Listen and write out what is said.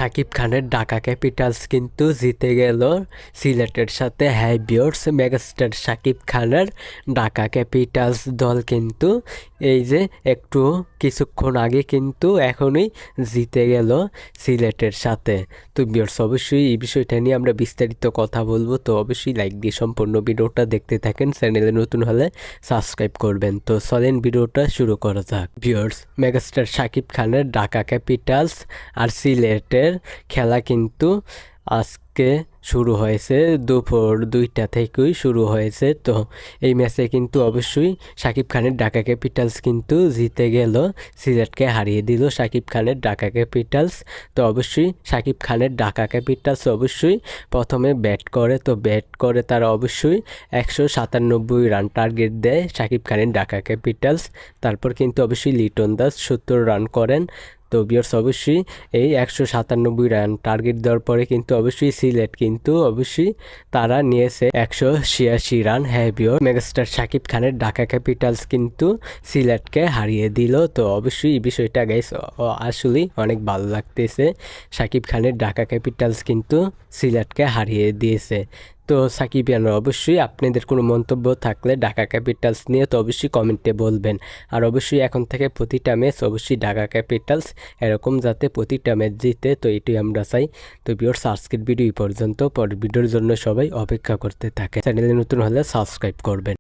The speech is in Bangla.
শাকিব খানের ঢাকা ক্যাপিটালস কিন্তু জিতে গেল সিলেটের সাথে। হ্যাঁ ভিউয়ার্স, মেগাস্টার শাকিব খানের ঢাকা ক্যাপিটালস দল কিন্তু এই যে একটু কিছুক্ষণ আগে কিন্তু এখনই জিতে গেল সিলেটের সাথে। তো ভিউয়ার্স, অবশ্যই এই বিষয়টা নিয়ে আমরা বিস্তারিত কথা বলবো, তো অবশ্যই লাইক দিয়ে সম্পূর্ণ ভিডিওটা দেখতে থাকেন। চ্যানেলে নতুন হলে সাবস্ক্রাইব করবেন। তো চলেন ভিডিওটা শুরু করা যাক। ভিউয়ার্স, মেগাস্টার শাকিব খানের ঢাকা ক্যাপিটালস আর সিলেটের খেলা কিন্তু আজকে শুরু হয়েছে, দুপুর 2টা থেকেই শুরু হয়েছে। তো এই ম্যাচে কিন্তু অবশ্যই শাকিব খানের ঢাকা ক্যাপিটালস কিন্তু জিতে গেল, সিলেটকে হারিয়ে দিল শাকিব খানের ঢাকা ক্যাপিটালস। তো অবশ্যই শাকিব খানের ঢাকা ক্যাপিটালস অবশ্যই প্রথমে ব্যাট করে, তো ব্যাট করে তারা অবশ্যই 197 রান টার্গেট দেয় শাকিব খানের ঢাকা ক্যাপিটালস। তারপর কিন্তু অবশ্যই লিটন দাস 70 রান করেন। তো ভিউয়ার্স, অবশ্যই এই 197 রান টার্গেট দেওয়ার পরে কিন্তু অবশ্যই সিলেট কিন্তু অবশ্যই তারা নিয়েছে 186 রান। হ্যাঁ ভিউয়ার্স, মেগাস্টার শাকিব খানের ঢাকা ক্যাপিটালস কিন্তু সিলেটকে হারিয়ে দিল। তো অবশ্যই এই বিষয়টা গাইস আসলেই অনেক ভালো লাগতেছে। শাকিব খানের ঢাকা ক্যাপিটালস কিন্তু সিলেটকে হারিয়ে দিয়েছে। তো সাকিবিয়ানরা অবশ্যই আপনাদের কোনো মন্তব্য থাকলে ঢাকা ক্যাপিটালস নিয়ে তো অবশ্যই কমেন্টে বলবেন। আর অবশ্যই এখন থেকে প্রতিটা ম্যাচ অবশ্যই ঢাকা ক্যাপিটালস এরকম যাতে প্রতিটা ম্যাচ জিতে, তো এটাই আমরা চাই। তো ভিউয়ার্স, আজকের ভিডিও এই পর্যন্ত। পরের ভিডিওর জন্য সবাই অপেক্ষা করতে থাকে। চ্যানেলে নতুন হলে সাবস্ক্রাইব করবেন।